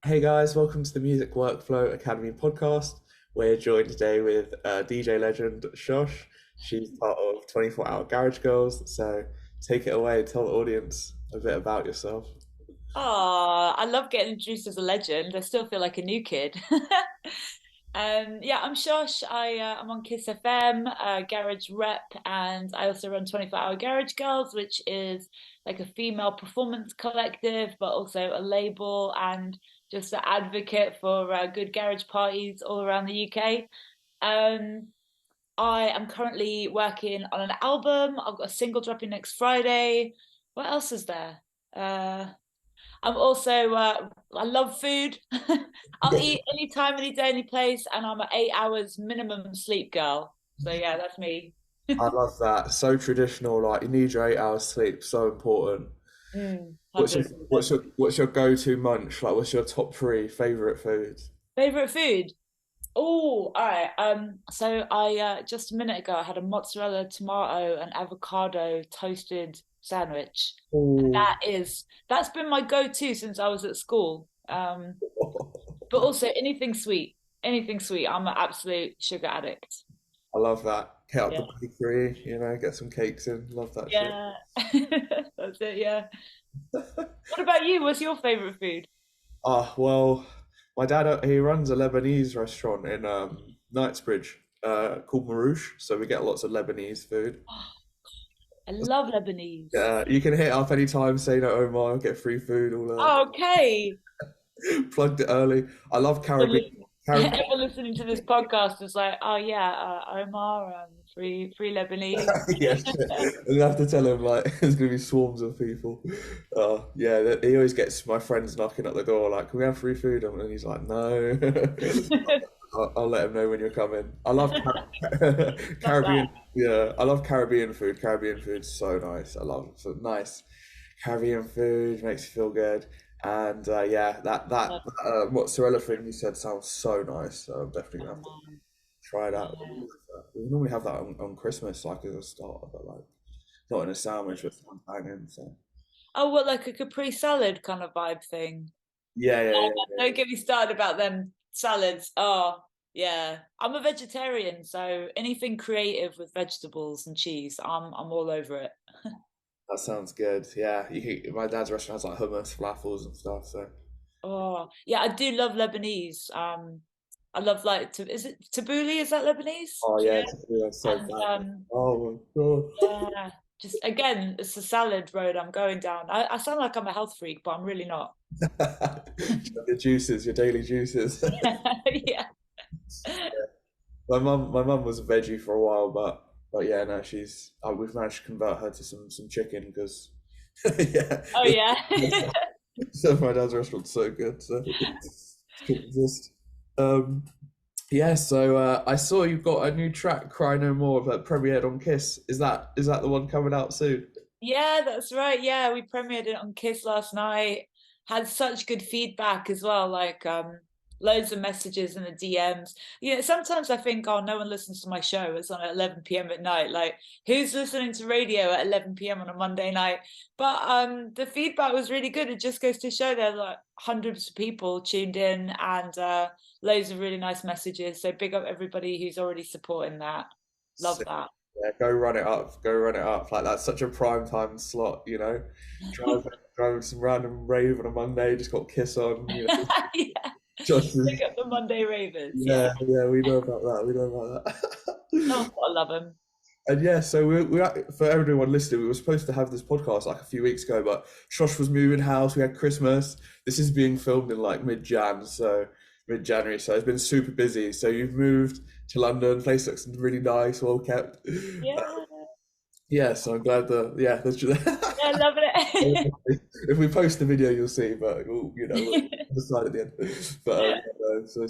Hey guys, welcome to the Music Workflow Academy podcast. We're joined today with DJ legend Shosh. She's part of 24 Hour Garage Girls. So take it away, tell the audience a bit about yourself. Oh, I love getting introduced as a legend. I still feel like a new kid. Yeah, I'm Shosh. I'm on Kiss FM, garage rep, and I also run 24 Hour Garage Girls, which is like a female performance collective, but also a label and just an advocate for good garage parties all around the UK. Um, I am currently working on an album. I've got a single dropping next Friday. What else is there? Uh, I'm also I love food. I'll eat anytime, any day, any place, and I'm an 8 hours minimum sleep girl. So yeah, that's me. I love that. So traditional, like you need your 8 hours sleep, so important. What's your 100%. what's your go-to munch? Like what's your top three favorite foods? Favorite food? Oh, all right. So I just a minute ago I had a mozzarella, tomato, and avocado toasted sandwich. Oh, That's been my go-to since I was at school. But also anything sweet, anything sweet. I'm an absolute sugar addict. I love that. Hit up Yeah. the bakery, get some cakes in. Love that shit. Yeah. That's it, yeah. What about you? What's your favorite food? Well, my dad he runs a Lebanese restaurant in Knightsbridge called Marouche, so we get lots of Lebanese food. I love Lebanese. Yeah, you can hit up anytime, say no Omar, get free food, all that. Oh, okay. Plugged it early. I love Caribbean. Carib Everyone listening to this podcast is like, oh yeah, Omar, free Lebanese. yeah, you have to tell him like there's gonna be swarms of people. Yeah, he always gets my friends knocking at the door like, "Can we have free food?" And he's like, "No." I'll let him know when you're coming. I love Love that. Caribbean. Yeah, I love Caribbean food. Caribbean food's so nice. I love it. So nice Caribbean food makes you feel good. And yeah, that Love mozzarella thing you said sounds so nice. So I'm definitely gonna have to Oman. try that. Yeah. We normally have that on Christmas, like as a starter, but like not in a sandwich, but someone's banging. So Oh, what, like a Capri salad kind of vibe thing? yeah, yeah, Oh, yeah. don't get me started about them salads. Oh, yeah. I'm a vegetarian, so anything creative with vegetables and cheese, I'm all over it. That sounds good. Yeah, my dad's restaurant has like hummus, falafels, and stuff. So Oh, yeah, I do love Lebanese. I love like to is it tabbouleh? Is that Lebanese? oh Do you yeah, know? that's so And bad. Oh my god. yeah, just again, it's a salad road I'm going down. I sound like I'm a health freak, but I'm really not. Your juices, your daily juices. Yeah. My mum was a veggie for a while, but yeah, no, we've managed to convert her to some chicken because yeah, Oh yeah. so my dad's restaurant's so good, so it could exist. Um, yeah, so I saw you've got a new track, "Cry No More," that premiered on Kiss. Is that the one coming out soon? Yeah, that's right. Yeah, we premiered it on Kiss last night. Had such good feedback as well, like loads of messages in the DMs. You know, sometimes I think, oh, no one listens to my show. It's on at 11 p.m. at night. Like, who's listening to radio at 11 p.m. on a Monday night? But the feedback was really good. It just goes to show there like hundreds of people tuned in and loads of really nice messages. So big up everybody who's already supporting that. Love that. Yeah, go run it up. Go run it up. Like that's such a prime time slot, Driving, driving some random rave on a Monday, just got Kiss on. Yeah. Just Pick up the Monday Ravens. Yeah. yeah, yeah, we know about that. We know about Oh, that. I love him. And yeah, so for everyone listening, we were supposed to have this podcast like a few weeks ago, but Shosh was moving house. We had Christmas. This is being filmed in like mid-January. So it's been super busy. So you've moved to London. Place looks really nice, well kept. Yeah. Yeah, so I'm glad that yeah, that's Yeah, I love it. if we post the video, you'll see, but we'll decide at the end. But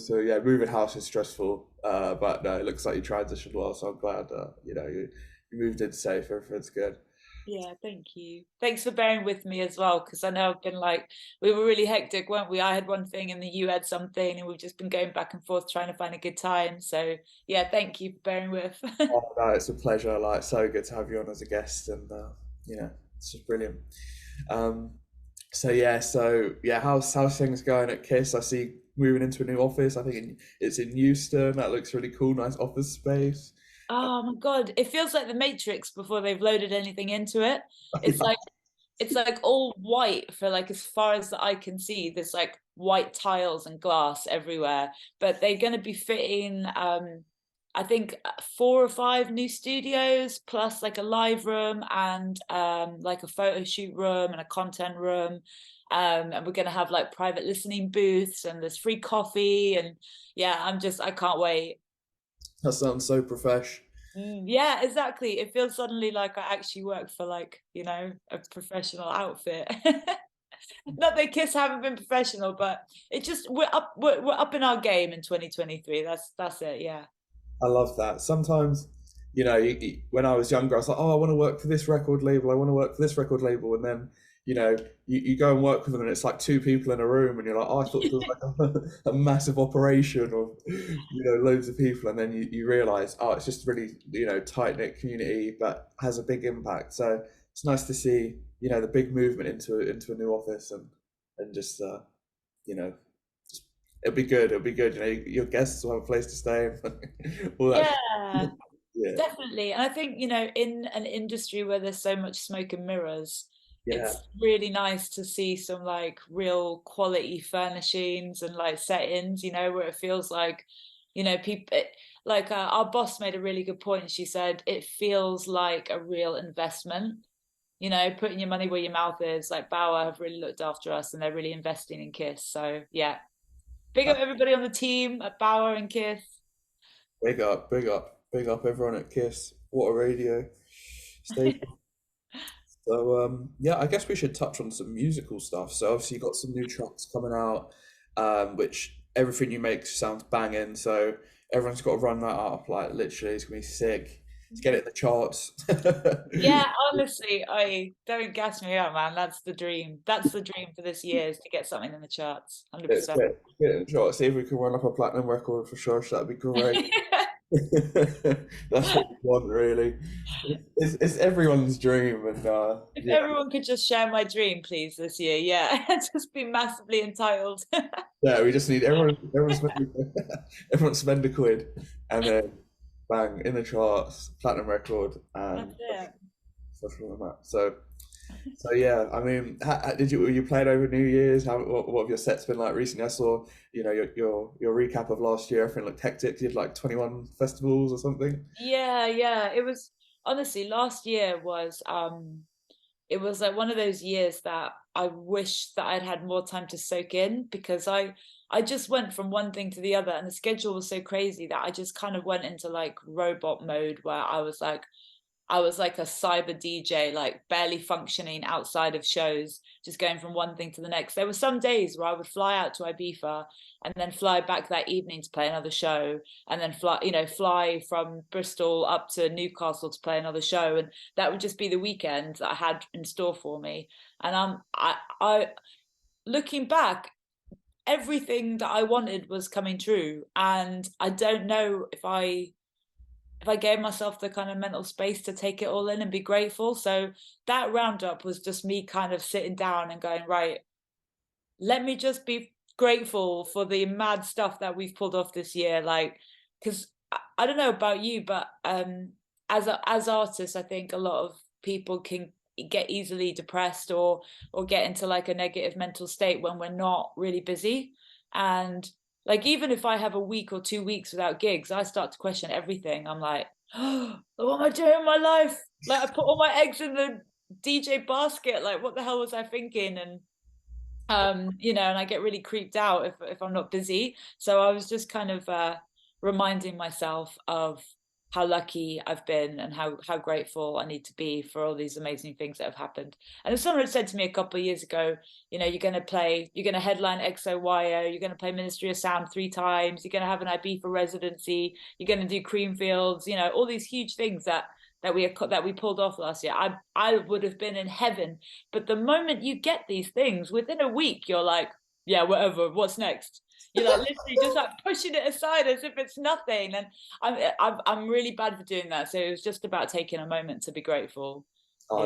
so yeah, moving house is stressful, but no, it looks like you transitioned well, so I'm glad you moved in safe. Everything's good. Yeah, thank you. Thanks for bearing with me as well, because I know I've been like, we were really hectic, weren't we? I had one thing and then you had something, and we've just been going back and forth trying to find a good time. So, yeah, thank you for bearing with. Oh no, it's a pleasure. Like so good to have you on as a guest, and it's just brilliant. Um, So yeah, how's things going at Kiss? I see moving into a new office. I think it's in Euston. That looks really cool. Nice office space. Oh my God, it feels like the Matrix before they've loaded anything into it. It's like it's like all white for like as far as the eye can see. There's like white tiles and glass everywhere. But they're going to be fitting, I think, 4 or 5 new studios plus like a live room and like a photo shoot room and a content room. And we're going to have like private listening booths and there's free coffee and yeah, I can't wait. That sounds so profesh. Yeah, exactly. It feels suddenly like I actually work for like, a professional outfit. Not that Kiss haven't been professional, but it just we're up in our game in 2023. That's it, yeah. I love that. Sometimes, when I was younger, I was like, oh, I want to work for this record label. I want to work for this record label. And then, you go and work with them and it's like two people in a room and you're like, oh, I thought it was like a massive operation of, loads of people. And then you realize, oh, it's just really, tight-knit community, but has a big impact. So it's nice to see, the big movement into a new office and just, you know, it'll be good. It'll be good. Your guests will have a place to stay and all that. Yeah, Yeah, definitely. And I think, in an industry where there's so much smoke and mirrors, yeah. it's really nice to see some like real quality furnishings and like settings, where it feels like, people like our boss made a really good point. She said it feels like a real investment, putting your money where your mouth is. Like Bauer have really looked after us and they're really investing in Kiss. So yeah, big up everybody on the team at Bauer and Kiss. Big up, big up, big up everyone at Kiss. What a radio station. So yeah, I guess we should touch on some musical stuff. So obviously you got some new tracks coming out, which everything you make sounds banging. So everyone's got to run that up. Like literally, it's gonna be sick. Let's get it in the charts. Yeah, honestly, I don't gas me up, man. That's the dream. That's the dream for this year is to get something in the charts. Let's 100%. get it in the charts. See if we can run up a platinum record for sure. That'd be great. That's what we want, really. It's everyone's dream, and If yeah, everyone could just share my dream, please, this year. Yeah, just be massively entitled. yeah. We just need everyone everyone spend a quid, and then bang in the charts, platinum record, and That's it. stuff like that. So yeah. I mean, did you were you playing over New Year's? What have your sets been like recently? I saw your recap of last year. Everything looked hectic. You had like 21 festivals or something. Yeah, yeah. It was honestly last year was it was like one of those years that I wish that I'd had more time to soak in because I just went from one thing to the other and the schedule was so crazy that I just kind of went into like robot mode where I was like a cyber DJ, like barely functioning outside of shows, just going from one thing to the next. There were some days where I would fly out to Ibiza and then fly back that evening to play another show, and then fly from Bristol up to Newcastle to play another show, and that would just be the weekend that I had in store for me. And I looking back, everything that I wanted was coming true, and I don't know if I gave myself the kind of mental space to take it all in and be grateful. So that roundup was just me kind of sitting down and going, right, let me just be grateful for the mad stuff that we've pulled off this year. Like, because I don't know about you, but as artists, I think a lot of people can get easily depressed or get into like a negative mental state when we're not really busy. And like even if I have a week or 2 weeks without gigs, I start to question everything. I'm like, oh, what am I doing in my life? Like I put all my eggs in the DJ basket. Like what the hell was I thinking? And and I get really creeped out if I'm not busy. So I was just kind of reminding myself of how lucky I've been and how grateful I need to be for all these amazing things that have happened. And if someone had said to me a couple of years ago, you're gonna headline XOYO, you're gonna play Ministry of Sound 3 times, you're gonna have an Ibiza residency, you're gonna do Creamfields, all these huge things that we pulled off last year, I would have been in heaven. But the moment you get these things, within a week, you're like, yeah, whatever. What's next? You're like literally just like pushing it aside as if it's nothing. And I'm really bad for doing that. So it was just about taking a moment to be grateful. Oh,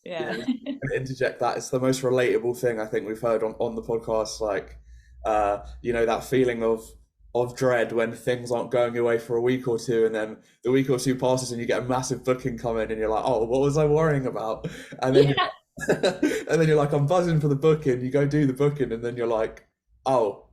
Yeah. Yeah, Yeah. and interject that. It's the most relatable thing I think we've heard on the podcast. Like, that feeling of dread when things aren't going your way for a week or two, and then the week or two passes and you get a massive booking coming, and you're like, oh, what was I worrying about? And then Yeah. and then you're like, I'm buzzing for the booking. You go do the booking, and then you're like, oh.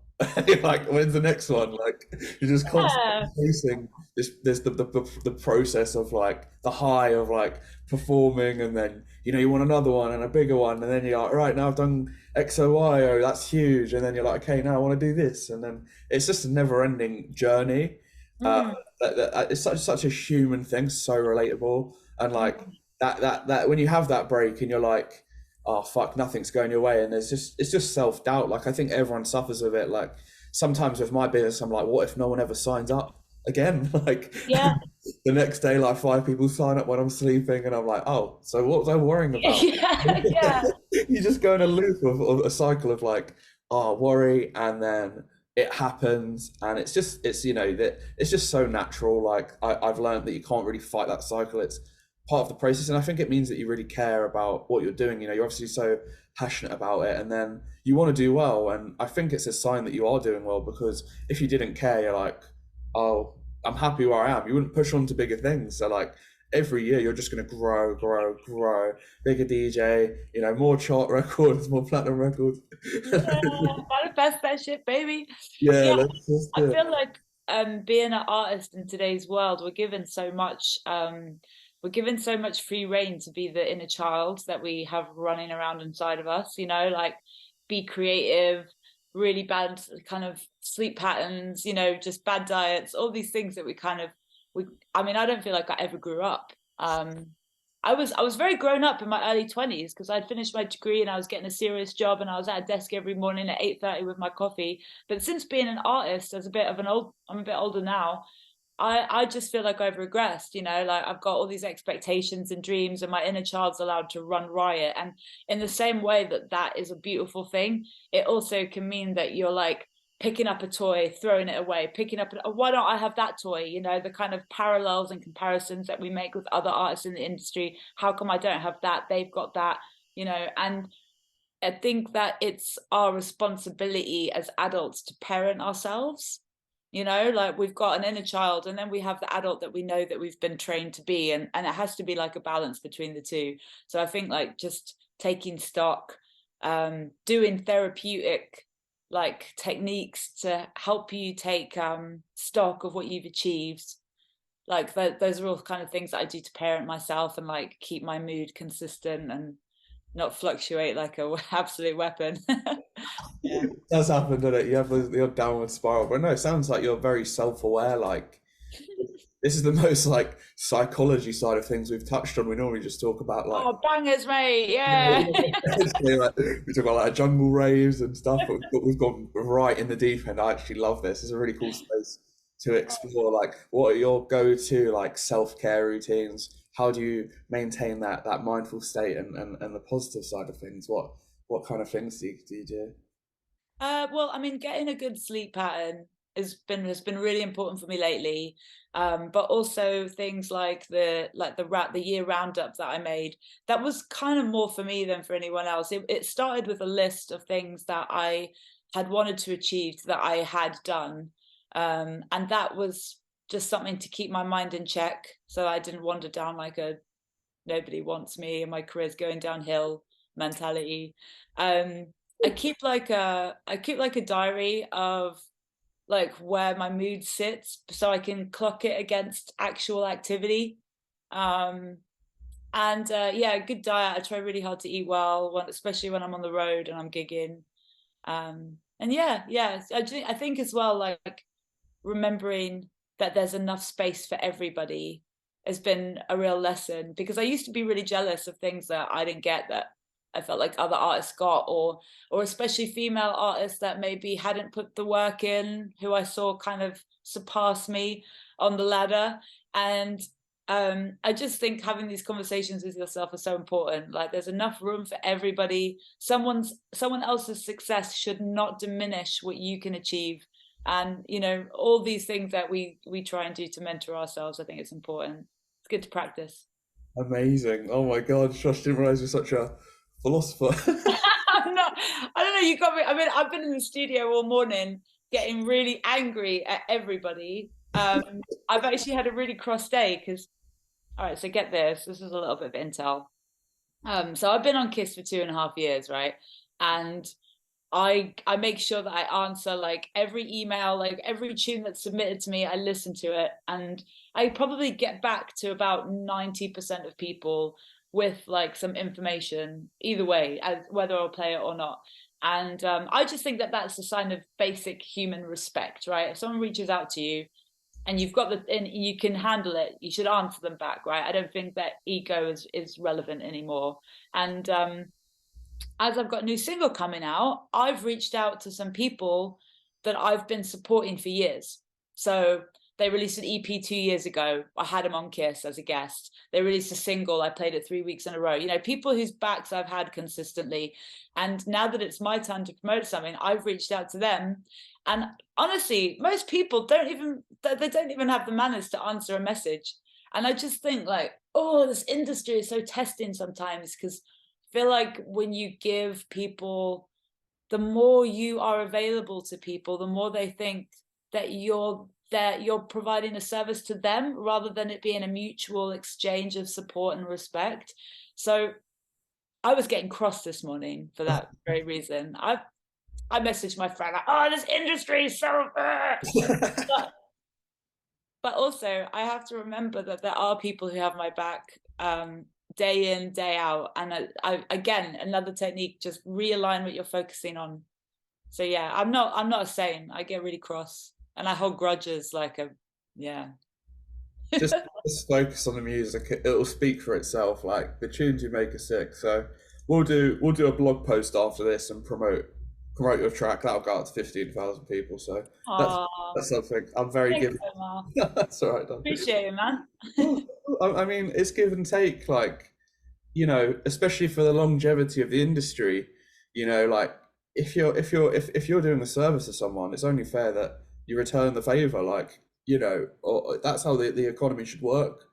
You're like, when's the next one? Like, you're just constantly Yeah. chasing this the process of like the high of like performing, and then you want another one and a bigger one, and then you're like, right, now I've done X, O, Y, oh, that's huge, and then you're like, okay, now I want to do this, and then it's just a never-ending journey. Uh, Mm. it's such a human thing, so relatable, and like Mm. that when you have that break and you're like, oh fuck, nothing's going your way, and it's just self-doubt. Like I think everyone suffers with it. Like sometimes with my business, I'm like, what if no one ever signs up again? Like Yeah. the next day, like five people sign up when I'm sleeping, and I'm like, oh, so what was I worrying about? Yeah. Yeah. You just go in a loop of a cycle of like, oh, worry, and then it happens, and that it's just so natural. Like I've learned that you can't really fight that cycle. It's part of the process, and I think it means that you really care about what you're doing. You're obviously so passionate about it, and then you want to do well, and I think it's a sign that you are doing well, because if you didn't care, you're like, oh, I'm happy where I am. You wouldn't push on to bigger things. So like every year you're just going to grow, grow, grow. Bigger DJ, more chart records, more platinum records. Yeah. Manifest that shit, baby. Yeah, Yeah. let's just I do it. feel like being an artist in today's world, we're given so much free reign to be the inner child that we have running around inside of us, like be creative, really bad kind of sleep patterns, just bad diets, all these things that we I mean, I don't feel like I ever grew up. I was very grown up in my early 20s because I'd finished my degree and I was getting a serious job and I was at a desk every morning at 8:30 with my coffee. But since being an artist, I'm a bit older now. I just feel like I've regressed, like I've got all these expectations and dreams, and my inner child's allowed to run riot. And in the same way that that is a beautiful thing, it also can mean that you're like picking up a toy, throwing it away, why don't I have that toy? The kind of parallels and comparisons that we make with other artists in the industry. How come I don't have that? They've got that, and I think that it's our responsibility as adults to parent ourselves. Like we've got an inner child and then we have the adult that we know that we've been trained to be. And it has to be like a balance between the two. So I think like just taking stock, doing therapeutic like techniques to help you take stock of what you've achieved. Like those are all kind of things that I do to parent myself and like keep my mood consistent and not fluctuate like a absolute weapon. Yeah. It does happen, doesn't it? You have the odd downward spiral, but no, it sounds like you're very self-aware. Like this is the most like psychology side of things we've touched on. We normally just talk about like Oh, bangers, mate. Yeah. like, we talk about like jungle raves and stuff, but we've gone right in the deep end. I actually love this. It's a really cool space to explore. Like, what are your go-to like self-care routines? How do you maintain that mindful state and the positive side of things? What kind of things do you do? Well, I mean, getting a good sleep pattern has been really important for me lately. But also things like the year roundup that I made. That was kind of more for me than for anyone else. It started with a list of things that I had wanted to achieve that I had done. And that was just something to keep my mind in check so I didn't wander down like a nobody wants me and my career's going downhill mentality. Um, I keep like a diary of like where my mood sits so I can clock it against actual activity. Um, and yeah, good diet. I try really hard to eat well, especially when I'm on the road and I'm gigging. And yeah, yeah, I think as well, like remembering that there's enough space for everybody has been a real lesson because I used to be really jealous of things that I didn't get that I felt like other artists got or especially female artists that maybe hadn't put the work in who I saw kind of surpass me on the ladder. And I just think having these conversations with yourself are so important. Like there's enough room for everybody. Someone else's success should not diminish what you can achieve. And all these things that we try and do to mentor ourselves, I think it's important. It's good to practice. Amazing. Oh my God, Shosh, didn't realize you're such a philosopher. I'm not, I don't know, you got me. I mean, I've been in the studio all morning getting really angry at everybody. I've actually had a really cross day because, all right, so get this. This is a little bit of intel. So I've been on Kiss for 2.5 years, right? And I make sure that I answer like every email, like every tune that's submitted to me, I listen to it, and I probably get back to about 90% of people with like some information, either way, as whether I'll play it or not. And I just think that that's a sign of basic human respect, right? If someone reaches out to you and you've got the and you can handle it, you should answer them back, right? I don't think that ego is relevant anymore. And as I've got a new single coming out, I've reached out to some people that I've been supporting for years. So they released an EP 2 years ago. I had them on Kiss as a guest. They released a single. I played it 3 weeks in a row. You know, people whose backs I've had consistently. And now that it's my turn to promote something, I've reached out to them. And honestly, most people don't even have the manners to answer a message. And I just think like, oh, this industry is so testing sometimes because feel like when you give people, the more you are available to people, the more they think that you're providing a service to them rather than it being a mutual exchange of support and respect. So I was getting cross this morning for that very reason. I messaged my friend like, oh, this industry is so but also I have to remember that there are people who have my back day in, day out. And I again, another technique, just realign what you're focusing on. So yeah, I'm not a saint. I get really cross and I hold grudges like a yeah. just, just focus on the music. It'll speak for itself. Like the tunes you make are sick. So we'll do a blog post after this and promote your track. That'll go out to 15,000 people. So that's Aww, that's something I'm very thanks, giving. Omar. That's all right, Don. Appreciate it, man. Well, I mean, it's give and take. Like, especially for the longevity of the industry, like if you're doing a service to someone, it's only fair that you return the favor. Like, or that's how the economy should work.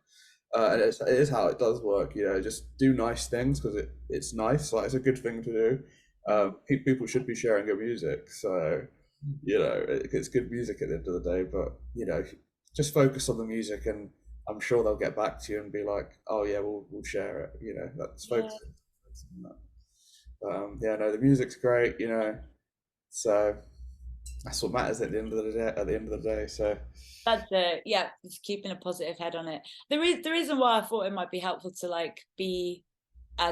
And it is how it does work. Just do nice things because it's nice. Like it's a good thing to do. People should be sharing good music. So, it's good music at the end of the day. But just focus on the music, and I'm sure they'll get back to you and be like, "Oh yeah, we'll share it." That's Yeah, focus on that. But, yeah, no, the music's great. So that's what matters at the end of the day. At the end of the day, so that's it. Yeah, just keeping a positive head on it. The reason why I thought it might be helpful to like be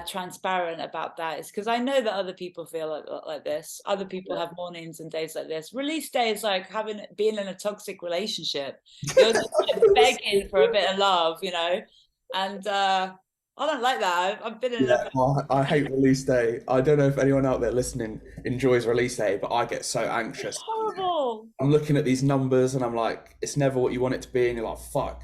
transparent about that is because I know that other people feel like this. Other people yeah. have mornings and days like this. Release day is like being in a toxic relationship. You're just like begging for a bit of love, and I don't like that. I've been in Yeah, a I hate release day. I don't know if anyone out there listening enjoys release day, but I get so it's anxious. horrible. I'm looking at these numbers and I'm like, it's never what you want it to be. And you're like, fuck.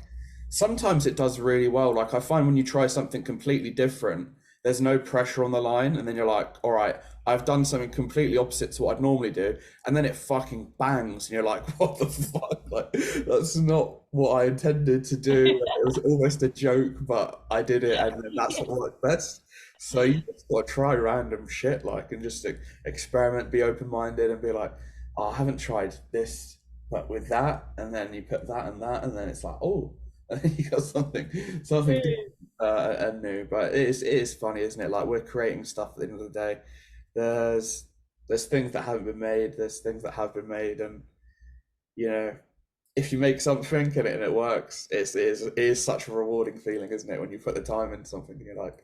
Sometimes it does really well. Like I find when you try something completely different, there's no pressure on the line. And then you're like, all right, I've done something completely opposite to what I'd normally do. And then it fucking bangs. And you're like, what the fuck? Like, that's not what I intended to do. It was almost a joke, but I did it. And then that's Yeah. what worked best. So you just got to try random shit, like, and just experiment, be open-minded and be like, oh, I haven't tried this, but with that, and then you put that and that, and then it's like, oh, and then you got something different, and new. But it is funny, isn't it? Like we're creating stuff at the end of the day. There's there's things that haven't been made. There's things that have been made, and you know, if you make something and it works, it is such a rewarding feeling, isn't it? When you put the time into something, and you're like,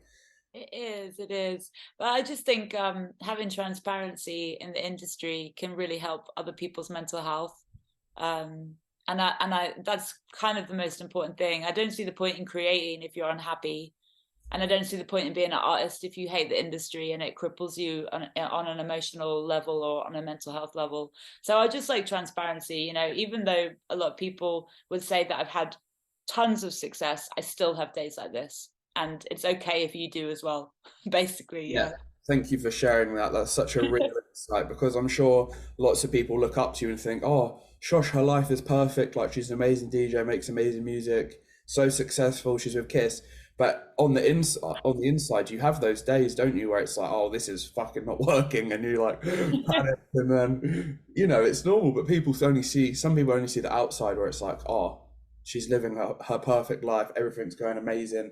It is. But I just think having transparency in the industry can really help other people's mental health. Um, and I that's kind of the most important thing. I don't see the point in creating if you're unhappy, and I don't see the point in being an artist if you hate the industry and it cripples you on an emotional level or on a mental health level. So I just like transparency. Even though a lot of people would say that I've had tons of success, I still have days like this, and it's okay if you do as well. Basically, yeah, yeah. thank you for sharing that. That's such a real insight because I'm sure lots of people look up to you and think, oh, Shosh, her life is perfect. Like she's an amazing DJ, makes amazing music, so successful. She's with Kiss. But on the inside, you have those days, don't you, where it's like, oh, this is fucking not working, and you like panic, and then it's normal. But some people only see the outside, where it's like, oh, she's living her perfect life, everything's going amazing,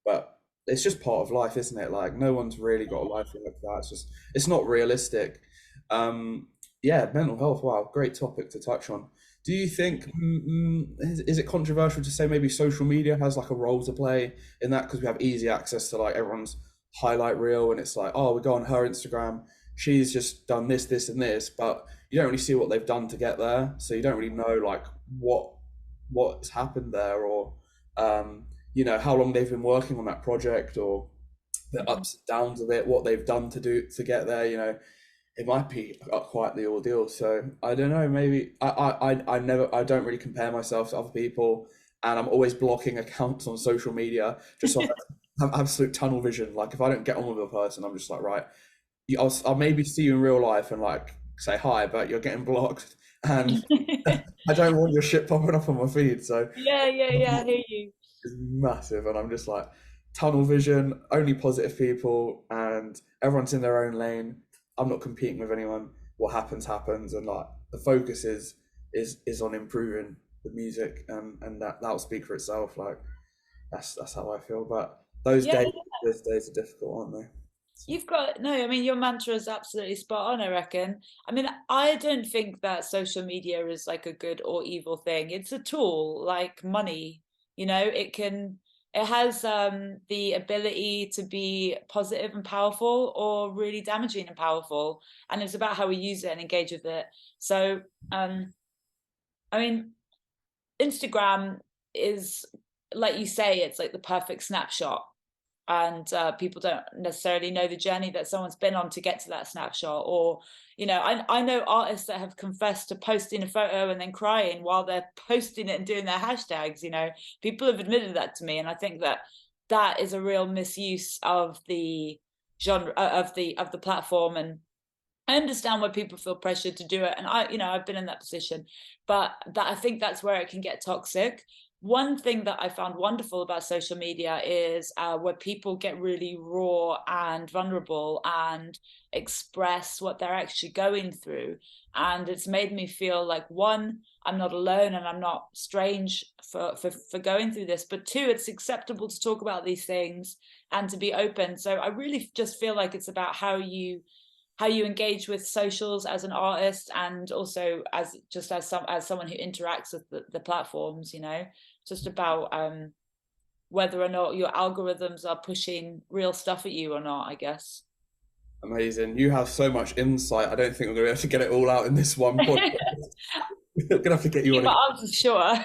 but it's just part of life, isn't it? Like no one's really got a life like that. It's not realistic. Yeah, mental health. Wow, great topic to touch on. Do you think is it controversial to say maybe social media has like a role to play in that because we have easy access to like everyone's highlight reel and it's like, oh, we go on her Instagram, she's just done this, this, and this, but you don't really see what they've done to get there, so you don't really know like what's happened there, or how long they've been working on that project, or the ups and downs of it, what they've done to do to get there. It might be quite the ordeal. So I don't know. Maybe I don't really compare myself to other people, and I'm always blocking accounts on social media just so I have absolute tunnel vision. Like if I don't get on with a person, I'm just like, right, I'll maybe see you in real life and like say hi, but you're getting blocked, and I don't want your shit popping up on my feed. So Yeah, I hear you. is massive, and I'm just like tunnel vision, only positive people, and everyone's in their own lane. I'm not competing with anyone. What happens happens, and like the focus is on improving the music, and that'll speak for itself. Like that's how I feel. But those Yeah, days those days are difficult, aren't they? you've got no, I mean your mantra is absolutely spot on, I reckon. I mean, I don't think that social media is like a good or evil thing. It's a tool like money, it has the ability to be positive and powerful or really damaging and powerful. And it's about how we use it and engage with it. So I mean, Instagram is like you say, it's like the perfect snapshot, and people don't necessarily know the journey that someone's been on to get to that snapshot. Or I know artists that have confessed to posting a photo and then crying while they're posting it and doing their hashtags. People have admitted that to me, and I think that that is a real misuse of the genre of the platform. And I understand why people feel pressured to do it, and I've been in that position, but that I think that's where it can get toxic. One thing that I found wonderful about social media is where people get really raw and vulnerable and express what they're actually going through, and it's made me feel like, one, I'm not alone and I'm not strange for going through this, but two, it's acceptable to talk about these things and to be open. So I really just feel like it's about how you engage with socials as an artist, and also as someone who interacts with the platforms. Just about whether or not your algorithms are pushing real stuff at you or not, I guess. Amazing. You have so much insight. I don't think we're gonna be able to get it all out in this one podcast. We're gonna have to get you Keep on my answers short.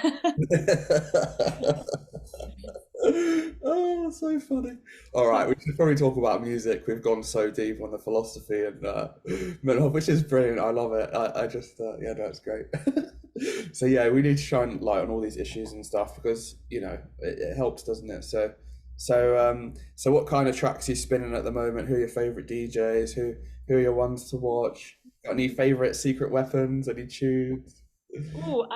Oh, so funny. All right, we should probably talk about music. We've gone so deep on the philosophy and mental health, which is brilliant. I love it. I just, yeah, no, it's great. So yeah, we need to shine light on all these issues and stuff because it helps, doesn't it? So what kind of tracks are you spinning at the moment? Who are your favorite DJs? Who are your ones to watch? Got any favorite secret weapons? Any tunes? Oh,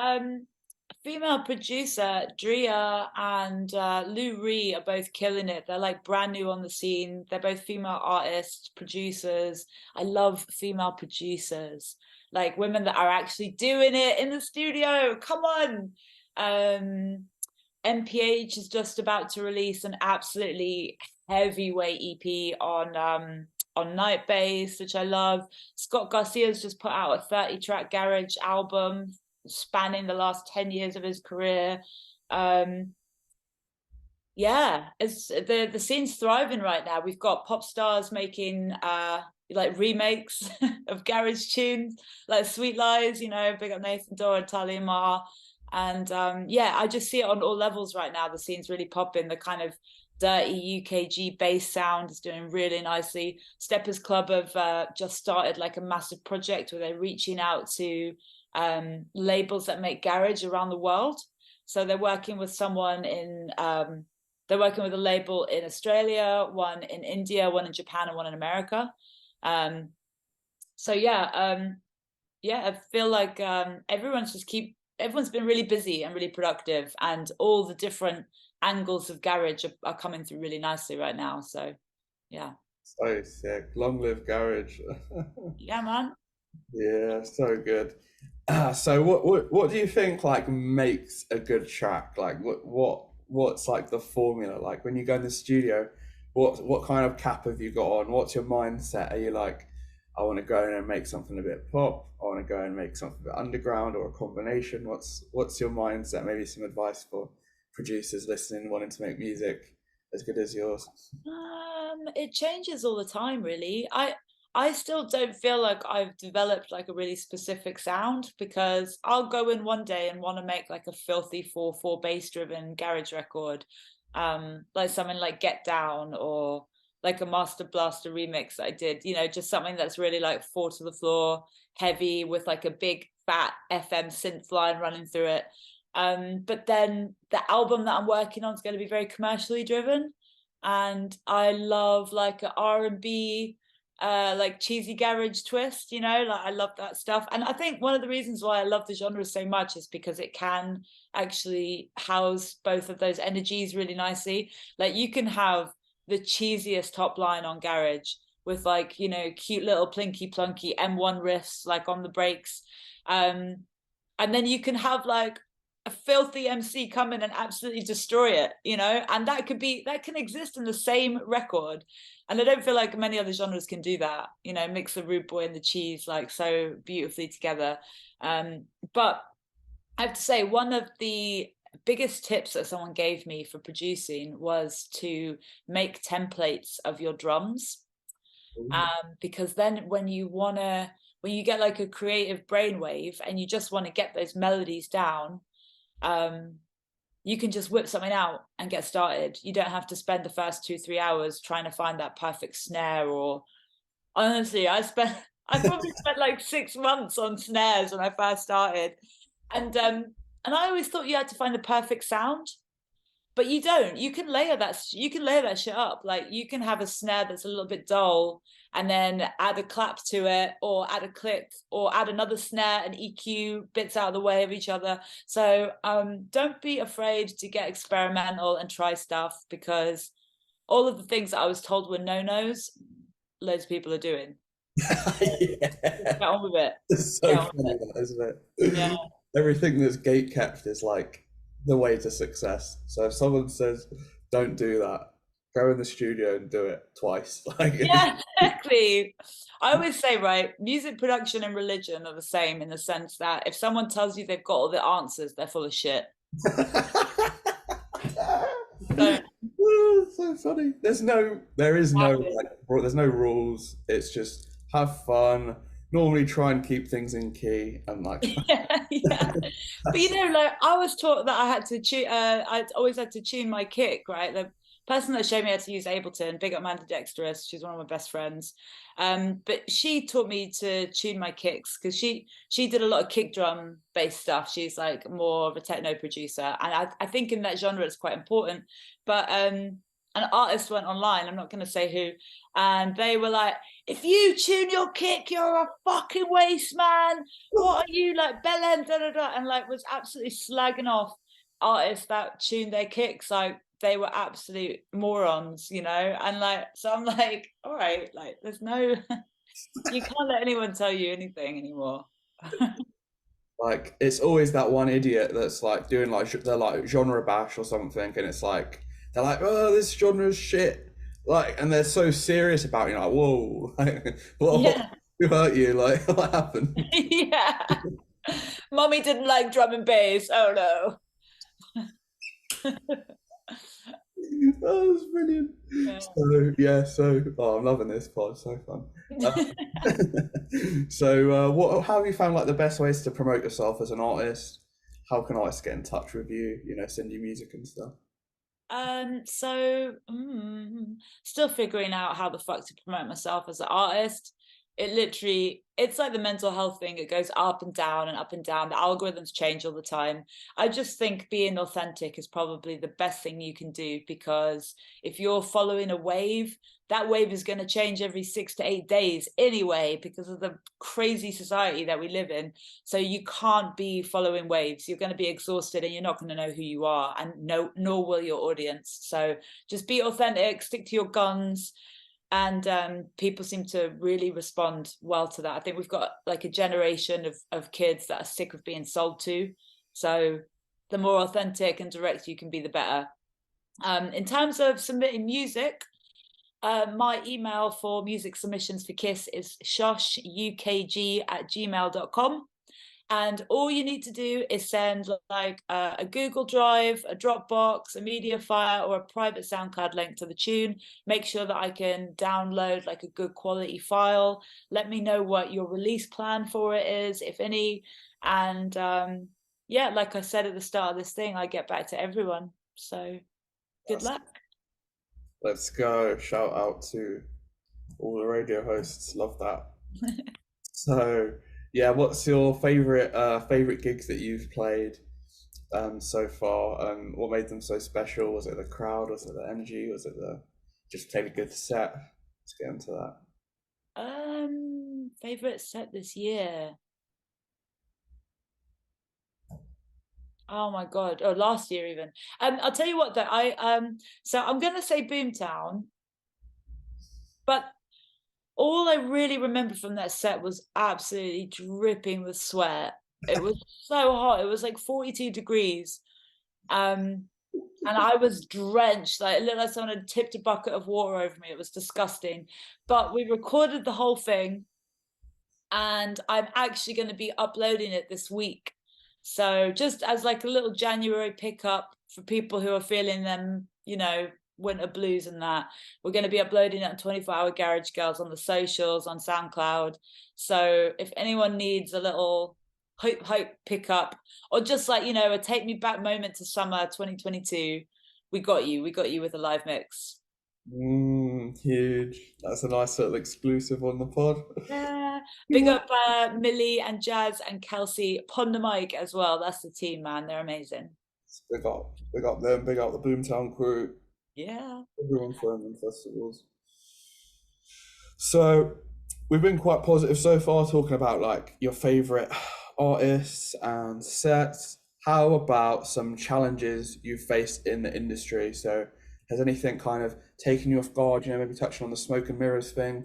female producer Drea and Lou Ree are both killing it. They're like brand new on the scene. They're both female artists, producers. I love female producers, like women that are actually doing it in the studio. Come on. MPH is just about to release an absolutely heavyweight EP on Night Bass, which I love. Scott Garcia's just put out a 30-track garage album spanning the last 10 years of his career. Yeah, it's the scene's thriving right now. We've got pop stars making like remakes of garage tunes, like Sweet Lies, big up Nathan Dorr and Talia Mar. And yeah, I just see it on all levels right now. The scene's really popping. The kind of dirty UKG bass sound is doing really nicely. Steppers Club have just started like a massive project where they're reaching out to labels that make garage around the world. So they're working with they're working with a label in Australia, one in India, one in Japan, and one in America. So yeah, I feel like everyone's been really busy and really productive, and all the different angles of garage are coming through really nicely right now. So yeah. So sick. Long live garage. Yeah, man. Yeah, so good. So what do you think like makes a good track? Like what's like the formula? Like when you go in the studio, what kind of cap have you got on? What's your mindset? Are you like, I want to go in and make something a bit pop, I want to go and make something a bit underground or a combination? What's your mindset? Maybe some advice for producers listening, wanting to make music as good as yours. It changes all the time, really. I still don't feel like I've developed like a really specific sound, because I'll go in one day and want to make like a filthy 4/4 bass driven garage record, like something like Get Down, or like a Master Blaster remix that I did, just something that's really like 4 to the floor, heavy, with like a big fat FM synth line running through it. But then the album that I'm working on is going to be very commercially driven, and I love like a R&B, like cheesy garage twist, like I love that stuff. And I think one of the reasons why I love the genre so much is because it can actually house both of those energies really nicely. Like you can have the cheesiest top line on garage with like, cute little plinky plunky M1 riffs like on the breaks. And then you can have like a filthy MC come in and absolutely destroy it, and that can exist in the same record. And I don't feel like many other genres can do that, mix the rude boy and the cheese like so beautifully together. But I have to say, one of the biggest tips that someone gave me for producing was to make templates of your drums. Because then when you get like a creative brainwave and you just want to get those melodies down, you can just whip something out and get started. You don't have to spend the first 2-3 hours trying to find that perfect snare. Or honestly, I probably spent like 6 months on snares when I first started. And I always thought you had to find the perfect sound, but you don't. You can layer that shit up. Like you can have a snare that's a little bit dull and then add a clap to it, or add a click, or add another snare and EQ bits out of the way of each other. So don't be afraid to get experimental and try stuff, because all of the things that I was told were no-nos, loads of people are doing. Yeah. Get on with it. It's so Get on with funny, it. that, isn't it? Yeah. Everything that's gate kept is like the way to success. So if someone says, don't do that, go in the studio and do it twice. Like, Yeah, exactly. I always say, right, music production and religion are the same, in the sense that if someone tells you they've got all the answers, they're full of shit. So, so funny. There's no rules. It's just have fun. Normally try and keep things in key and like yeah, yeah. But like I was taught that I had to tune. I always had to tune my kick, right? The person that showed me how to use Ableton, big up Amanda Dexterous, she's one of my best friends. But she taught me to tune my kicks, because she did a lot of kick drum based stuff. She's like more of a techno producer, and I think in that genre it's quite important. But an artist went online, I'm not going to say who, and they were like, if you tune your kick, you're a fucking waste man. What are you, like bell end, da da da, and like was absolutely slagging off artists that tune their kicks like they were absolute morons, and like, so I'm like, all right, like there's no you can't let anyone tell you anything anymore. like it's always that one idiot that's like doing like they're like genre bash or something, and it's like they're like, oh, this genre's shit. Like, and they're so serious about it, you're like, whoa, like, Yeah. who hurt you? Like, what happened? Yeah. Mommy didn't like drum and bass. Oh no. That was brilliant. Yeah. So yeah, oh, I'm loving this pod. So fun. How have you found like the best ways to promote yourself as an artist? How can artists get in touch with you? Send you music and stuff. So still figuring out how the fuck to promote myself as an artist. It literally, it's like the mental health thing. It goes up and down and up and down. The algorithms change all the time. I just think being authentic is probably the best thing you can do, because if you're following a wave, that wave is going to change every 6 to 8 days anyway, because of the crazy society that we live in. So you can't be following waves. You're going to be exhausted and you're not going to know who you are, and no, nor will your audience. So just be authentic, stick to your guns, and people seem to really respond well to that. I think we've got like a generation of kids that are sick of being sold to. So the more authentic and direct you can be, the better. In terms of submitting music, my email for music submissions for Kiss is shoshukg@gmail.com. And all you need to do is send like a Google Drive, a Dropbox, a media file, or a private SoundCloud link to the tune. Make sure that I can download like a good quality file. Let me know what your release plan for it is, if any. And yeah, like I said at the start of this thing, I get back to everyone. So good That's, luck. let's go. Shout out to all the radio hosts. Love that. So, yeah, what's your favorite gigs that you've played so far, and what made them so special? Was it the crowd? Was it the energy? Was it the just played a good set? Let's get into that. Favorite set this year. Oh my God. Oh, last year even. I'll tell you what though, so I'm gonna say Boomtown, but all I really remember from that set was absolutely dripping with sweat. It was so hot. It was like 42 degrees. Um, and I was drenched. Like it looked like someone had tipped a bucket of water over me. It was disgusting. But we recorded the whole thing, and I'm actually going to be uploading it this week. So just as like a little January pickup for people who are feeling them, winter blues and that, we're going to be uploading it on 24 Hour Garage Girls on the socials, on SoundCloud. So if anyone needs a little hope pickup, or just like, a take me back moment to summer 2022, we got you. We got you with a live mix. Huge. That's a nice little exclusive on the pod. Yeah. Big up Millie and Jazz and Kelsey upon the mic as well. That's the team, man. They're amazing. Big up them, big up the Boomtown crew, Yeah. everyone throwing them festivals. So we've been quite positive so far, talking about like your favorite artists and sets. How about some challenges you've faced in the industry? So has anything kind of taken you off guard? Maybe touching on the smoke and mirrors thing,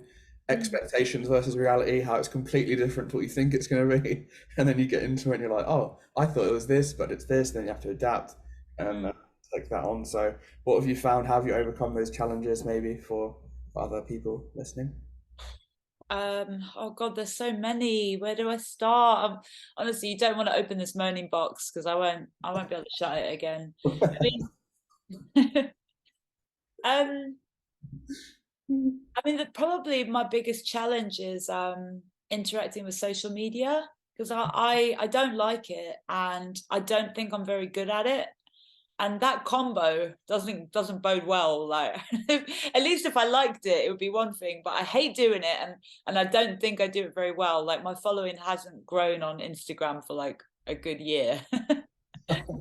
Mm. expectations versus reality, how it's completely different to what you think it's going to be, and then you get into it and you're like, oh, I thought it was this, but it's this. Then you have to adapt and Mm. take that on. So what have you found? How have you overcome those challenges? Maybe for other people listening. Oh God, there's so many. Where do I start? Honestly, you don't want to open this moaning box because I won't be able to shut it again. I mean, um, probably my biggest challenge is interacting with social media, because I don't like it and I don't think I'm very good at it. And that combo doesn't bode well. Like at least if I liked it, it would be one thing, but I hate doing it, and I don't think I do it very well. Like my following hasn't grown on Instagram for like a good year.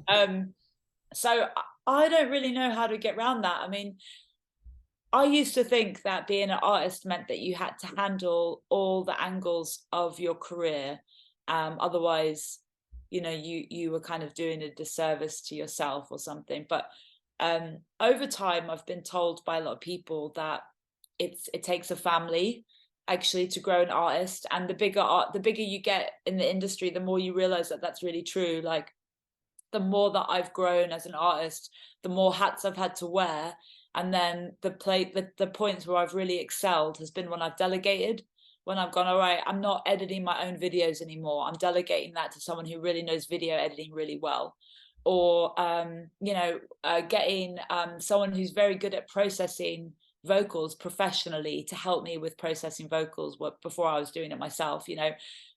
um so I don't really know how to get around that. I mean, I used to think that being an artist meant that you had to handle all the angles of your career. Otherwise, you were kind of doing a disservice to yourself or something. But over time, I've been told by a lot of people that it takes a family actually to grow an artist, and the bigger you get in the industry, the more you realize that that's really true. Like the more that I've grown as an artist, the more hats I've had to wear. And then the points where I've really excelled has been when I've delegated, when I've gone, all right, I'm not editing my own videos anymore. I'm delegating that to someone who really knows video editing really well. Or getting someone who's very good at processing vocals professionally to help me with processing vocals before I was doing it myself.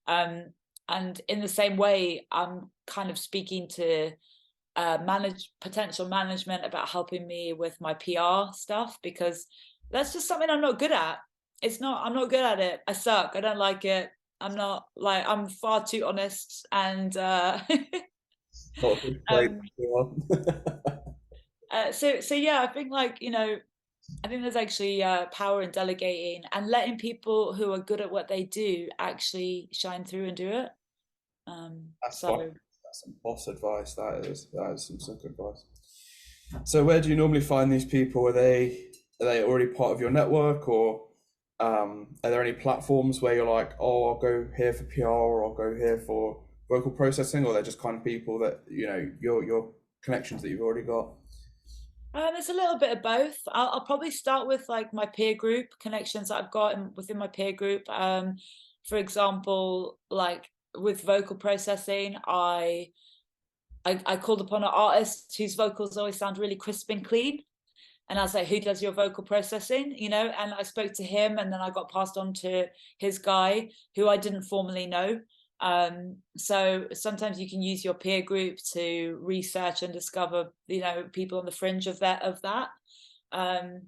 Um, and in the same way, I'm kind of speaking to potential management about helping me with my PR stuff, because that's just something I'm not good at. it's not. I'm not good at it. I suck. I don't like it. I'm not like. I'm far too honest and Not a good trait. um. So yeah, I think like I think there's actually power in delegating and letting people who are good at what they do actually shine through and do it. That's fine. So That's some boss advice. That is some good advice. So where do you normally find these people? Are they already part of your network, or are there any platforms where you're like, oh, I'll go here for PR, or I'll go here for vocal processing, or they're just kind of people that your connections that you've already got? it's a little bit of both. I'll probably start with like my peer group connections that I've got within my peer group. For example, like with vocal processing, I called upon an artist whose vocals always sound really crisp and clean. And I was like, who does your vocal processing? And I spoke to him, and then I got passed on to his guy who I didn't formally know. So sometimes you can use your peer group to research and discover, people on the fringe of that. Um,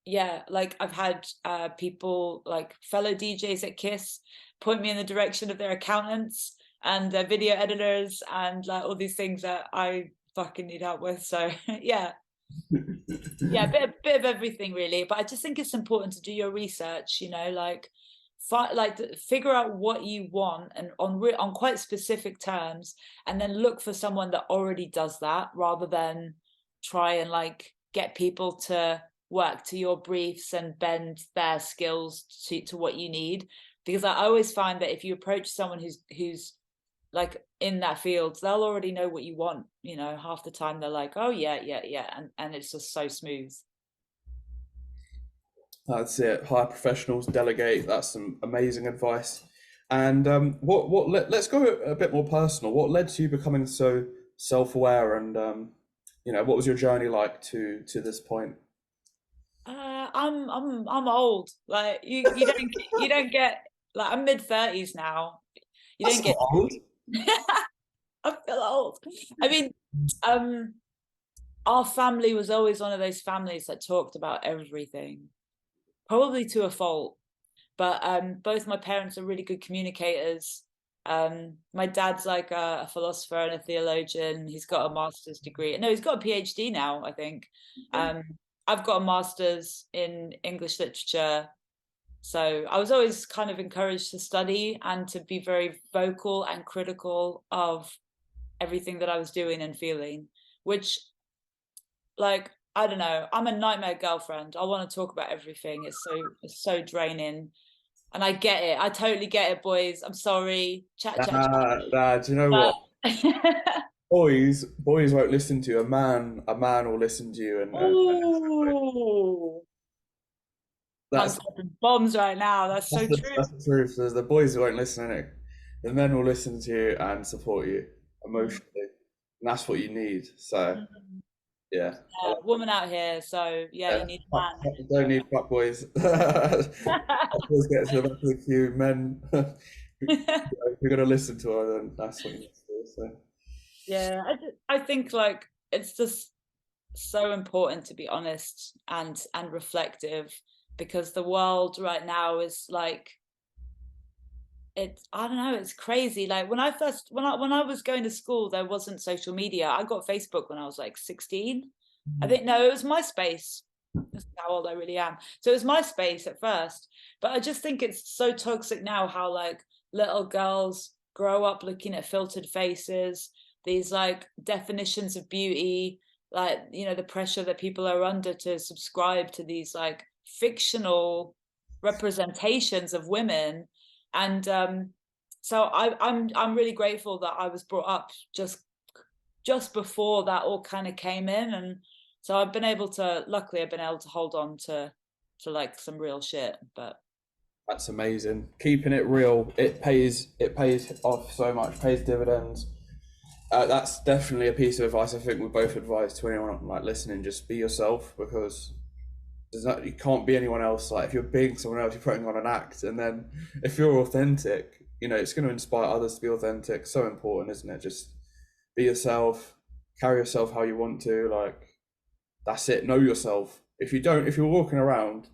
yeah, like I've had people like fellow DJs at Kiss point me in the direction of their accountants and their video editors and like all these things that I fucking need help with. So yeah, yeah, bit of everything really. But I just think it's important to do your research. Like figure out what you want and on quite specific terms, and then look for someone that already does that rather than try and like get people to work to your briefs and bend their skills to what you need. Because I always find that if you approach someone who's like in that field, they'll already know what you want. Half the time they're like, oh yeah, yeah, yeah, and it's just so smooth. That's it. Hire professionals, delegate. That's some amazing advice. And let's go a bit more personal. What led to you becoming so self-aware, and what was your journey like to this point? I'm old. Like you don't get like I'm mid-30s now. You That's don't not get old. I feel old. I mean, um, our family was always one of those families that talked about everything, probably to a fault. But both my parents are really good communicators. My dad's like a philosopher and a theologian. He's got a master's degree. No, he's got a PhD now, I think. Um, I've got a master's in English literature. So I was always kind of encouraged to study and to be very vocal and critical of everything that I was doing and feeling, which, like, I don't know, I'm a nightmare girlfriend. I want to talk about everything. It's so draining. And I get it. I totally get it, boys. I'm sorry. Chat, chat, Do you know what? chat. Boys won't listen to you. A man will listen to you, and Oh, I'm that's dropping bombs right now. That's so true. that's the truth. There's the boys who won't listen, innit? The men will listen to you and support you Mm, emotionally, and that's what you need. So mm. yeah, I Yeah, woman out here. So yeah, you Yeah, need a don't need fuck boys. Fuck boys get to the back of the queue. Men, man. if you're gonna listen to her, then that's what you need to do. So Yeah, I think like it's just so important to be honest and reflective, because the world right now is like, I don't know, it's crazy. Like when I was going to school, there wasn't social media. I got Facebook when I was like 16. I think no, it was MySpace. That's how old I really am. So it was MySpace at first. But I just think it's so toxic now how like little girls grow up looking at filtered faces, these like definitions of beauty, like the pressure that people are under to subscribe to these like fictional representations of women. And so I'm really grateful that I was brought up just before that all kind of came in. And so luckily I've been able to hold on to like some real shit. But that's amazing. Keeping it real, it pays. It pays off so much. Pays dividends. That's definitely a piece of advice I think we both advise to anyone like listening. Just be yourself, because you can't be anyone else. Like if you're being someone else, you're putting on an act, and then if you're authentic, it's going to inspire others to be authentic. So important, isn't it? Just be yourself, carry yourself how you want to. Like that's it. Know yourself. If you're walking around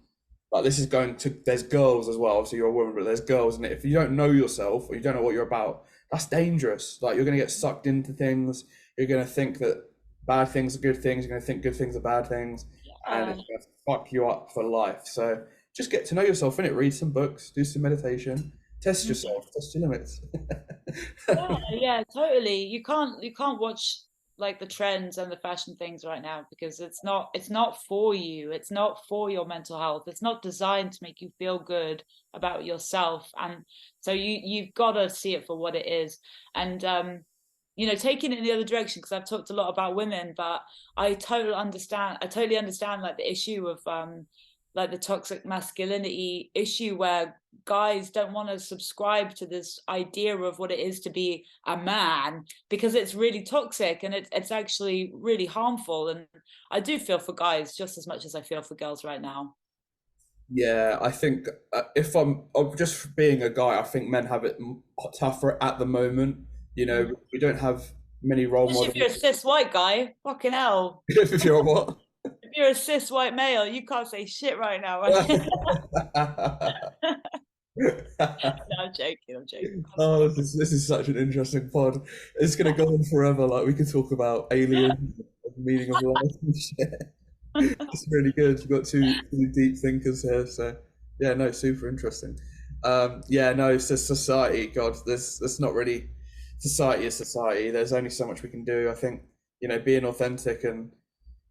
like this is going to, there's girls as well, obviously you're a woman, but there's girls, and if you don't know yourself or you don't know what you're about, that's dangerous. Like you're going to get sucked into things, you're going to think that bad things are good things, you're going to think good things are bad things, and Uh, it's going to fuck you up for life. So just get to know yourself in it, read some books, do some meditation, test yourself, test your limits. Yeah, yeah, totally. You can't watch like the trends and the fashion things right now because it's not for you. It's not for your mental health. It's not designed to make you feel good about yourself. And so you've got to see it for what it is. And taking it in the other direction because I've talked a lot about women, but I totally understand like the issue of like the toxic masculinity issue where guys don't want to subscribe to this idea of what it is to be a man because it's really toxic and it's actually really harmful. And I do feel for guys just as much as I feel for girls right now. Yeah, I think if I'm just being a guy, I think men have it tougher at the moment. You Mm. know, we don't have many role Especially if you're models. a cis white guy, fucking hell. If you're a what? If you're a cis white male, you can't say shit right now, right? No, I'm joking. I'm joking. Oh, this is such an interesting pod. It's gonna go on forever. Like we could talk about aliens, the meaning of life and shit. It's really good. We've got two deep thinkers here, so yeah, no, super interesting. Yeah, no, it's just society. God, there's not really society is society. There's only so much we can do. I think being authentic, and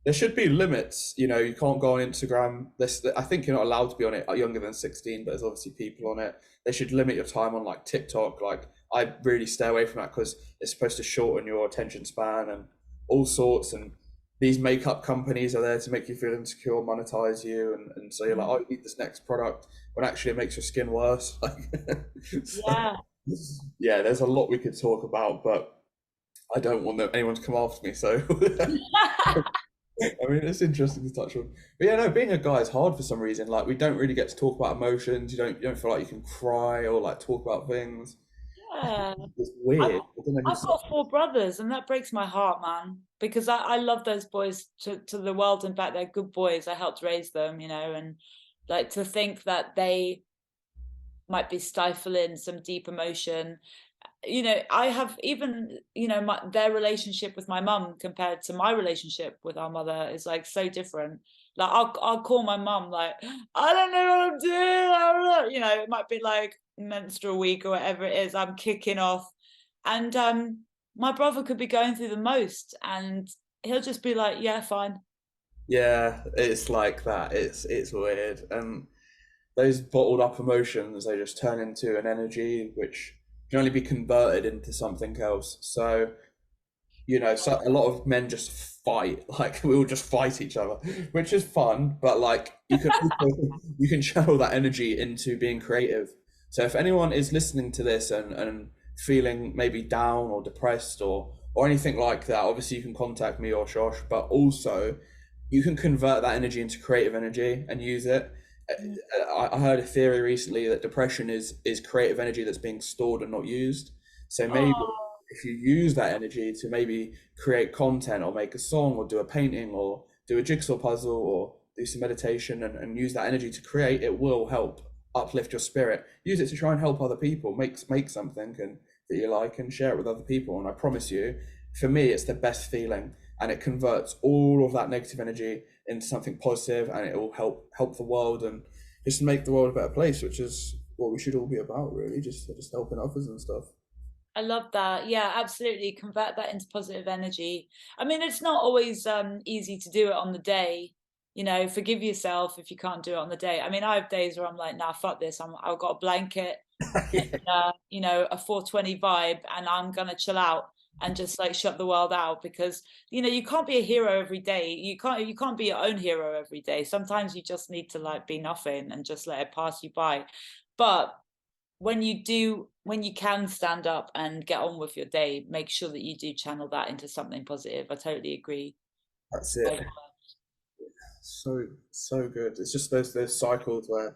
there should be limits. You can't go on Instagram. This, I think you're not allowed to be on it younger than 16, but there's obviously people on it. They should limit your time on like TikTok. Like I really stay away from that because it's supposed to shorten your attention span and all sorts. And these makeup companies are there to make you feel insecure, monetize you, and so you're like, oh, you need this next product when actually it makes your skin worse. Like, so, Yeah. yeah, there's a lot we could talk about, but I don't want anyone to come after me. So I mean, it's interesting to touch on. But yeah, no, being a guy is hard for some reason. Like, we don't really get to talk about emotions. You don't feel like you can cry or like talk about things. I think Yeah. it's I've weird. I don't know I've got four brothers, and that breaks my heart, man. Because I love those boys to the world. In fact, they're good boys. I helped raise them, and like to think that they might be stifling some deep emotion. I have even, their relationship with my mum compared to my relationship with our mother is like so different. Like I'll call my mum like, I don't know what I'm doing. I don't know. It might be like menstrual week or whatever it is. I'm kicking off. And my brother could be going through the most and he'll just be like, yeah, fine. Yeah, it's like that. It's weird. And those bottled up emotions, they just turn into an energy which can only be converted into something else. So so a lot of men just fight, like we all just fight each other, which is fun, but like you can channel that energy into being creative. So if anyone is listening to this and feeling maybe down or depressed or anything like that, obviously you can contact me or Shosh, but also you can convert that energy into creative energy and use it. I heard a theory recently that depression is creative energy that's being stored and not used. So maybe Oh, if you use that energy to maybe create content or make a song or do a painting or do a jigsaw puzzle or do some meditation and use that energy to create, it will help uplift your spirit. Use it to try and help other people, make something that you like and share it with other people. And I promise you, for me, it's the best feeling, and it converts all of that negative energy into something positive, and it will help the world and just make the world a better place, which is what we should all be about, really, just helping others and stuff. I love that. Yeah, absolutely. Convert that into positive energy. I mean, it's not always easy to do it on the day. Forgive yourself if you can't do it on the day. I mean, I have days where I'm like, nah, fuck this. I've got a blanket, a 420 vibe, and I'm gonna chill out and just like shut the world out because you can't be a hero every day. You can't be your own hero every day. Sometimes you just need to like be nothing and just let it pass you by. But when you can stand up and get on with your day, make sure that you do channel that into something positive. I totally agree. That's it. So good. It's just those cycles where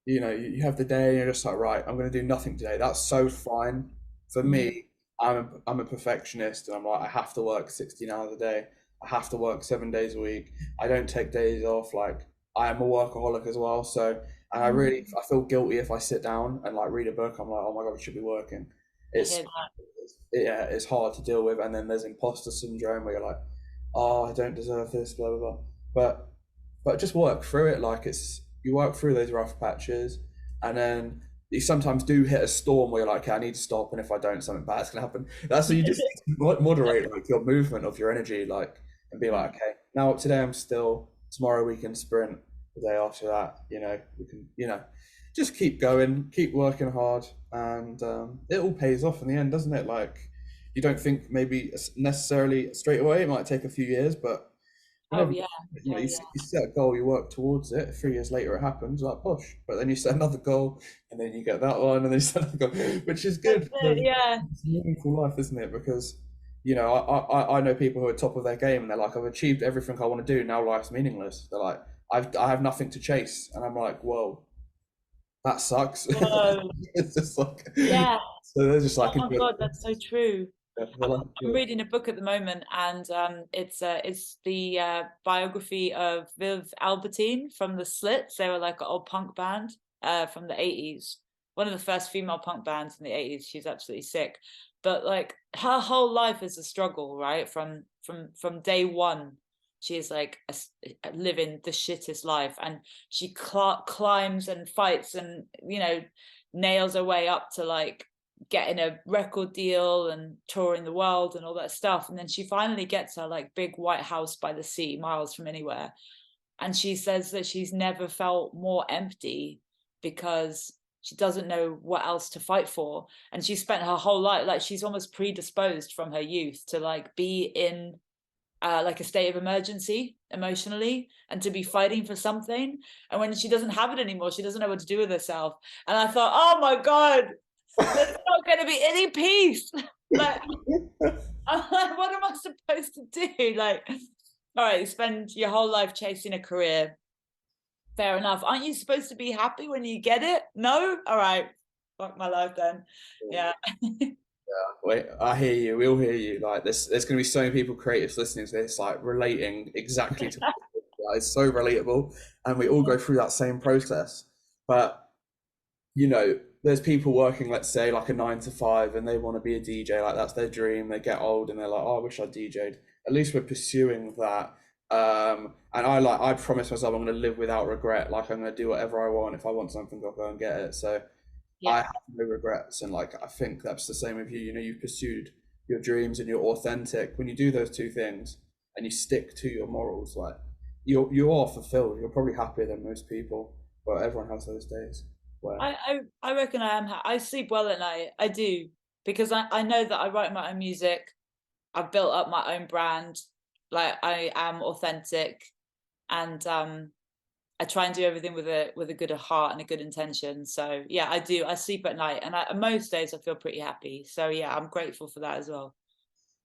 you have the day and you're just like, right, I'm going to do nothing today. That's so fine. For Mhm. me, I'm a perfectionist, and I'm like, I have to work 16 hours a day. I have to work 7 days a week. I don't take days off. Like I am a workaholic as well. So, and Mm, I feel guilty if I sit down and like read a book. I'm like, oh my God, I should be working. I hear It's, that. yeah, it's hard to deal with. And then there's imposter syndrome where you're like, oh, I don't deserve this, blah, blah, blah. But, but just work through it. Like you work through those rough patches, and then you sometimes do hit a storm where you're like, okay, I need to stop. And if I don't, something bad's going to happen. That's what you just need to moderate like your movement of your energy, like, and be like, Mm. okay, now today I'm still, tomorrow we can sprint, the day after that, we can, just keep going, keep working hard, and it all pays off in the end, doesn't it? Like, you don't think maybe necessarily straight away, it might take a few years, but Oh whenever yeah, you, oh yeah. you set a goal, you work towards it. 3 years later, it happens, like push. But then you set another goal, and then you get that one, and then you set another goal, which is That's good it, because yeah. it's a meaningful life, isn't it? Because I know people who are top of their game, and they're like, I've achieved everything I want to do. Now life's meaningless. They're like, I have nothing to chase, and I'm like, whoa, that sucks. Whoa. It's just like, Yeah. so they're just Oh like, my God, that's so true. they're like, I'm reading a book at the moment, and it's the biography of Viv Albertine from the Slits. They were like an old punk band from the 80s. One of the first female punk bands in the 80s. She's absolutely sick, but like her whole life is a struggle, right? From day one, she is like living the shittest life, and she climbs and fights, and nails her way up to like getting a record deal and touring the world and all that stuff. And then she finally gets her like big white house by the sea, miles from anywhere. And she says that she's never felt more empty because she doesn't know what else to fight for. And she spent her whole life, like she's almost predisposed from her youth to like be in like a state of emergency emotionally and to be fighting for something. And when she doesn't have it anymore, she doesn't know what to do with herself. And I thought, oh my God, there's not going to be any peace. Like, what am I supposed to do? Like, all right, spend your whole life chasing a career. Fair enough. Aren't you supposed to be happy when you get it? No? All right. Fuck my life then. Yeah. wait, I hear you. We all hear you. Like, there's going to be so many people, creatives, listening to this, like relating exactly to. Like, it's so relatable, and we all go through that same process. But there's people working, let's say, like a 9 to 5, and they want to be a DJ. Like, that's their dream. They get old, and they're like, "Oh, I wish I DJ'd." At least we're pursuing that. And I promise myself I'm going to live without regret. Like, I'm going to do whatever I want. If I want something, I'll go and get it. So I Yeah. have no regrets, and like I think that's the same with you. You've pursued your dreams and you're authentic. When you do those two things and you stick to your morals, like you are fulfilled. You're probably happier than most people, but everyone has those days where. I reckon I am. I sleep well at night. I do because I know that I write my own music. I've built up my own brand. Like I am authentic, and I try and do everything with a good heart and a good intention. So yeah, I do. I sleep at night, and most days I feel pretty happy. So yeah, I'm grateful for that as well.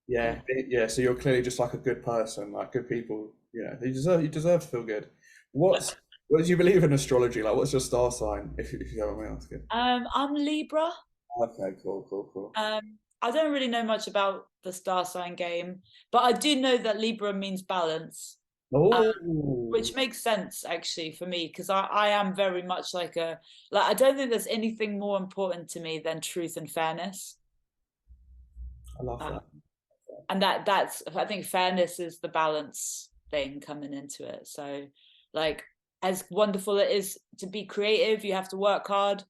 Yeah. Yeah. So you're clearly just like a good person, like good people. You deserve to feel good. What do you believe in astrology? Like, what's your star sign? If you don't mind me asking. I'm Libra. Okay, cool, cool, cool. I don't really know much about the star sign game, but I do know that Libra means balance, Oh, which makes sense actually for me because I am very much like I don't think there's anything more important to me than truth and fairness. I love Um, that. and that's I think fairness is the balance thing coming into it. So like as wonderful it is to be creative, you have to work hard.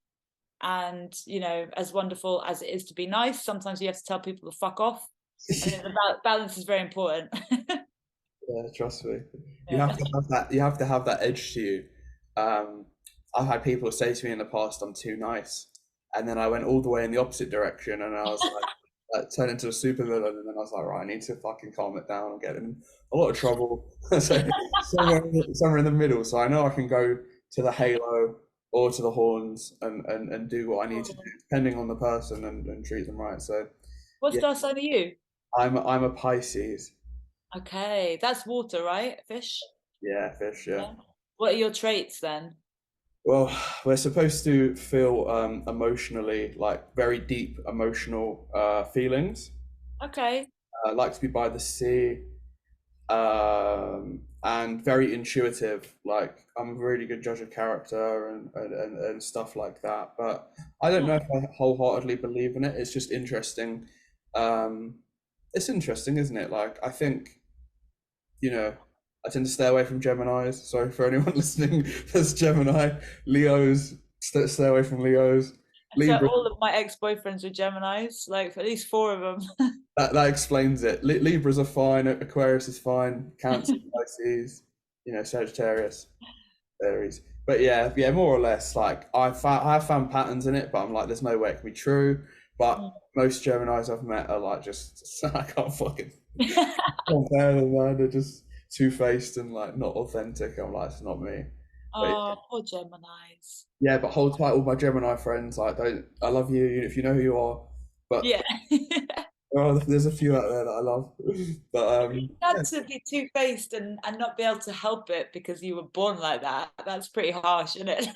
And as wonderful as it is to be nice, sometimes you have to tell people to fuck off. I think the balance is very important. Yeah, trust me. You Yeah. have to have that. You have to have that edge to you. Um, I've had people say to me in the past, "I'm too nice," and then I went all the way in the opposite direction, and I was like turned into a supervillain, and then I was like, right, I need to fucking calm it down. I'm getting in a lot of trouble. So somewhere in the middle. So I know I can go to the halo or to the horns and do what I need to do, depending on the person and treat them right. So What yeah, star sign are you? I'm a Pisces. Okay, that's water, right? Fish. Yeah, fish. Yeah. Yeah. What are your traits then? Well, we're supposed to feel emotionally, like very deep emotional feelings. Okay. I like to be by the sea. and very intuitive. Like I'm a really good judge of character and stuff like that. But I don't know if I wholeheartedly believe in it. It's just interesting. Um, it's interesting, isn't it? Like I think, you know, I tend to stay away from Geminis. So for anyone listening that's Gemini, Leos, stay away from Leos. So Libra, all of my ex-boyfriends were Geminis, like at least four of them. that explains it. Libras are fine. Aquarius is fine. Cancer, Pisces, Sagittarius, Aries. But yeah, yeah, more or less. Like I have found patterns in it, but I'm like, there's no way it can be true. But most Geminis I've met are like just I can't fucking compare them, man. They're just two-faced and like not authentic. I'm like, it's not me. But Oh, poor Geminis. yeah, but hold tight, all my Gemini friends. Like, don't I love you if you know who you are. But Yeah. there's a few out there that I love. But You yeah, had to be two-faced and not be able to help it because you were born like that. That's pretty harsh, isn't it?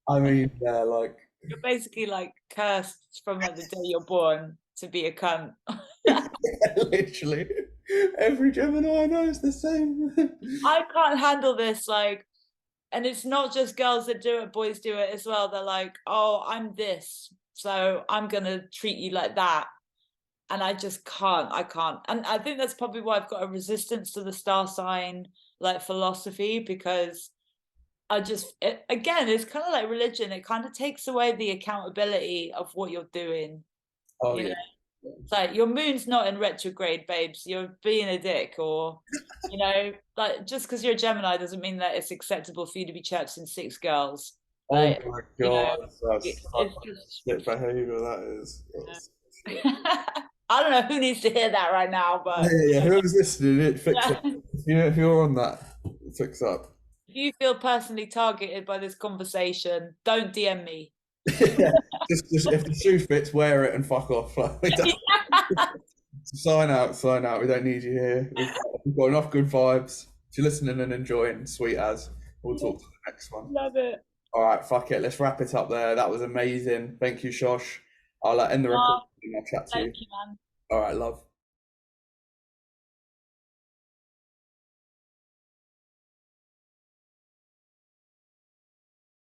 I mean, yeah, like You're basically like cursed from like the day you're born to be a cunt. literally every Gemini I know is the same. I can't handle this, like, and it's not just girls that do it, boys do it as well. They're like, oh, I'm this, so I'm gonna treat you like that. And I just can't. I can't. And I think that's probably why I've got a resistance to the star sign like philosophy, because again, it's kind of like religion. It kind of takes away the accountability of what you're doing. Oh You know, yeah. it's like your moon's not in retrograde, babes. You're being a dick, or like just because you're a Gemini doesn't mean that it's acceptable for you to be chirping six girls. Oh Like, my you know, God, that's such it's just. shit behavior that is. I don't know who needs to hear that right now, Yeah, but yeah, yeah. Whoever's listening, it fix yeah. up. If you're on that, fix up. If you feel personally targeted by this conversation, don't DM me. Yeah, just if the shoe fits, wear it and fuck off. Like, we don't, sign out, sign out. We don't need you here. We've got enough good vibes. If you're listening and enjoying, sweet as. We'll talk to the next one. Love it. All right, fuck it. Let's wrap it up there. That was amazing. Thank you, Shosh. I'll end the recording Oh, and I'll chat to thank you. you, man. All right, love.